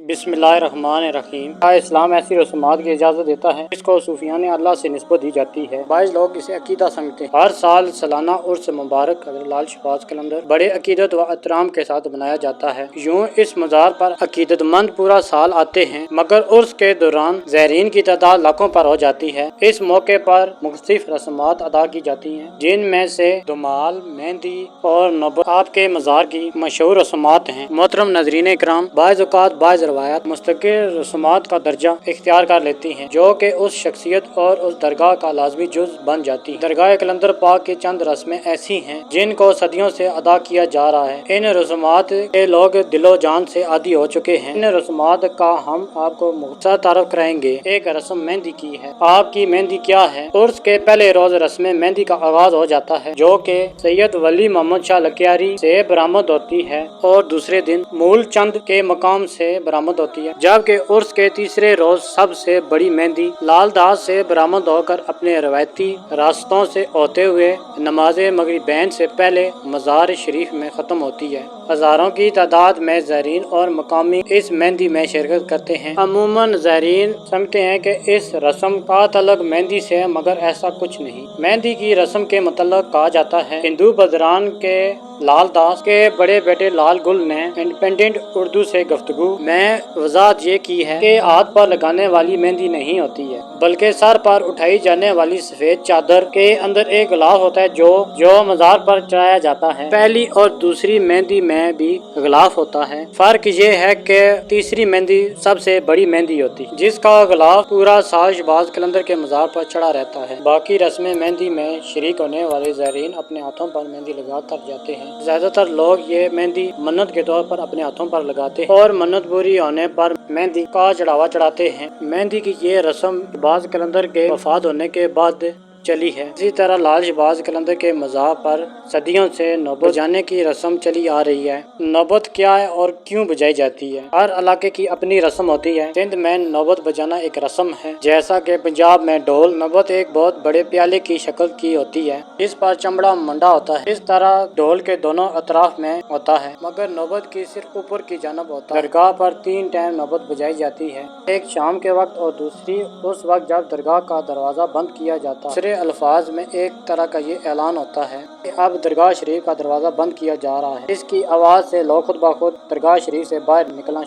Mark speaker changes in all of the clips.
Speaker 1: बिस्मिल्लाहिर्रहमानिर्रहीम। इस्लाम ऐसी रस्मात की इजाज़त देता है जिसको सूफियान अल्लाह से निस्बत दी जाती है। बाज़ लोग इसे अकीदा समझते हैं। हर साल सालाना उर्स मुबारक हज़रत लाल शहबाज कलंदर बड़े अकीदत व एहतराम के साथ मनाया जाता है। यूँ इस मज़ार पर अकीदतमंद पूरा साल आते हैं, मगर उर्स के दौरान ज़ायरीन की तादाद लाखों पर हो जाती है। इस मौके पर मुख्तलिफ रस्मात अदा की जाती हैं, जिनमें से धमाल, मेहंदी और नौबत आपके मज़ार की मशहूर रस्मात हैं। मोहतरम नाज़रीन इकराम, बाज़ औक़ात बाज़ रवायत मुस्तकिल रस्मात का दर्जा इख्तियार कर लेती हैं, जो कि उस शख्सियत और उस दरगाह का लाजमी जुज़ बन जाती है। दरगाह कलंदर पाक की चंद रस्में ऐसी हैं जिनको सदियों से अदा किया जा रहा है। इन रस्मात के लोग दिलो जान से आदी हो चुके हैं। इन रस्मात का हम आपको मुख्तसर तारुफ कराएंगे। एक रस्म मेहंदी की है। आपकी मेहंदी क्या है? उर्स के पहले रोज रस्म मेहंदी का आगाज हो जाता है, जो कि सैयद वली मोहम्मद शाह लकियारी से बरामद होती है और दूसरे दिन मूल चंद के मकाम से बरामद होती है, जबकि उर्स के तीसरे रोज सबसे बड़ी मेहंदी लाल दास से बरामद होकर अपने रवायती रास्तों से होते हुए नमाज मगरिबैन से पहले मज़ार शरीफ में खत्म होती है। हजारों की तादाद में ज़ायरीन और मकामी इस मेहंदी में शिरकत करते हैं। अमूमन ज़ायरीन समझते हैं कि इस रस्म का तल्लुक मेहंदी से है, मगर ऐसा कुछ नहीं। मेहंदी की रस्म के मतलब कहा जाता है। हिंदू बदरान के लाल दास के बड़े बेटे लाल गुल ने इंडिपेंडेंट उर्दू से गुफ्तगू में वजाहत ये की है कि हाथ पर लगाने वाली मेहंदी नहीं होती है, बल्कि सर पर उठाई जाने वाली सफेद चादर के अंदर एक गिलाफ होता है जो मज़ार पर चढ़ाया जाता है। पहली और दूसरी मेहंदी में भी गिलाफ होता है। फर्क ये है कि तीसरी मेहंदी सबसे बड़ी मेहंदी होती है, जिसका गिलाफ पूरा साल शहबाज कलंदर के मज़ार पर चढ़ा रहता है। बाकी रस्में मेहंदी में शरीक होने वाले ज़ायरीन अपने हाथों पर मेहंदी लगा कर जाते हैं। ज्यादातर लोग ये मेहंदी मन्नत के तौर पर अपने हाथों पर लगाते हैं और मन्नत पूरी होने पर मेहंदी का चढ़ावा चढ़ाते हैं। मेहंदी की ये रस्म शहबाज कलंदर के वफात होने के बाद चली है। इसी तरह लाल शहबाज कलंदर के मज़ार पर सदियों से नौबत बजाने की रस्म चली आ रही है। नौबत क्या है और क्यों बजाई जाती है? हर इलाके की अपनी रस्म होती है। सिंध में नौबत बजाना एक रस्म है, जैसा कि पंजाब में ढोल। नौबत एक बहुत बड़े प्याले की शक्ल की होती है, इस पर चमड़ा मंडा होता है। इस तरह ढोल के दोनों अतराफ में होता है, मगर नौबत की सिर्फ ऊपर की जानब होता है। दरगाह पर 3 टाइम नौबत बजाई जाती है, एक शाम के वक्त और दूसरी उस वक्त जब दरगाह का दरवाजा बंद किया जाता है। अल्फाज में एक तरह का ये ऐलान होता है कि अब दरगाह शरीफ का दरवाजा बंद किया जा रहा है। इसकी आवाज से लोग खुद ब खुद दरगाह शरीफ से बाहर निकलना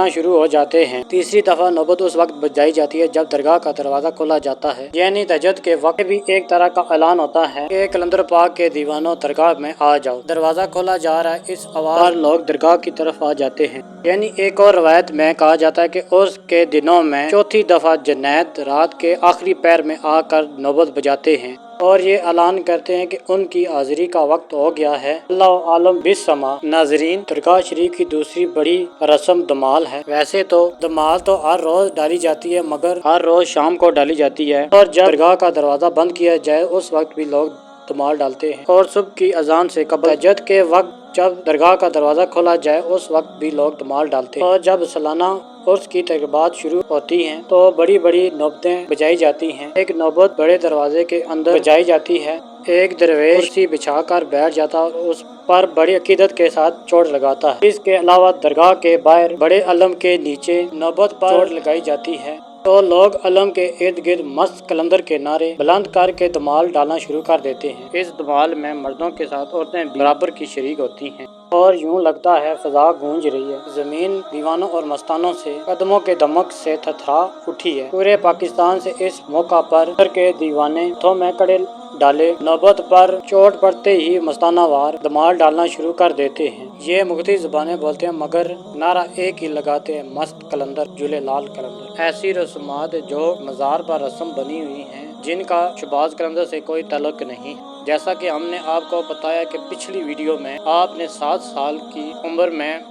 Speaker 1: शुरू हो जाते हैं। तीसरी दफा नौबत उस वक्त बजाई जाती है जब दरगाह का दरवाजा खोला जाता है, यानी तहज्जुद के वक्त भी एक तरह का ऐलान होता है कि कलंदर पाक के दीवानों दरगाह में आ जाओ, दरवाजा खोला जा रहा है। इस आवाज पर लोग दरगाह की तरफ आ जाते हैं। यानी एक और रवायत में कहा जाता है कि उर्स के दिनों में चौथी दफा जुनैद रात के आखिरी पैर में आकर नौबत बजाते हैं और ये ऐलान करते हैं कि उनकी हाजिरी का वक्त हो गया है। अल्लाह आलम बिस्समा। नाजरीन, दरगाह शरीफ की दूसरी बड़ी रस्म धमाल है। वैसे तो धमाल तो हर रोज डाली जाती है, मगर हर रोज शाम को डाली जाती है, और जब दरगाह का दरवाजा बंद किया जाए उस वक्त भी लोग धमाल डालते हैं, और सुबह की अजान से कबल तहज्जुद के वक्त जब दरगाह का दरवाजा खोला जाए उस वक्त भी लोग धमाल डालते हैं। और जब सालाना उर्स की तकरीबात शुरू होती हैं तो बड़ी बड़ी नौबतें बजाई जाती हैं। एक नौबत बड़े दरवाजे के अंदर बजाई जाती है। एक दरवेश कुर्सी बिछा कर बैठ जाता है और उस पर बड़ी अकीदत के साथ चोट लगाता है। इसके अलावा दरगाह के बाहर बड़े अलम के नीचे नौबत पर चोट लगाई जाती है, तो लोग अलम के इर्द गिर्द मस्त कलंदर के नारे बुलंद करके धमाल डालना शुरू कर देते हैं। इस धमाल में मर्दों के साथ औरतें बराबर की शरीक होती हैं और यूं लगता है फजा गूंज रही है। जमीन दीवानों और मस्तानों से कदमों के दमक से थरथरा उठी है। पूरे पाकिस्तान से इस मौका पर के दीवाने हाथों में कड़े डाले नौबत पर चोट पड़ते ही मस्ताना वार धमाल डालना शुरू कर देते हैं। ये मुख्तलिफ ज़ुबानें बोलते हैं, मगर नारा एक ही लगाते हैं, मस्त कलंदर जुले लाल कलंदर। ऐसी रस्मात जो मज़ार पर रस्म बनी हुई हैं, जिनका शहबाज कलंदर से कोई ताल्लुक नहीं। जैसा कि हमने आपको बताया कि पिछली वीडियो में आपने 7 साल की उम्र में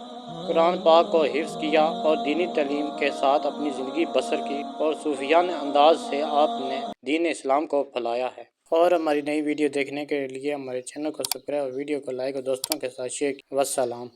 Speaker 1: कुरान पाक को हिफ्ज़ किया और दीनी तालीम के साथ अपनी ज़िंदगी बसर की, और सूफियाना अंदाज से आपने दीन इस्लाम को फैलाया है। और हमारी नई वीडियो देखने के लिए हमारे चैनल को सब्सक्राइब और वीडियो को लाइक और दोस्तों के साथ शेयर। वस्सलाम।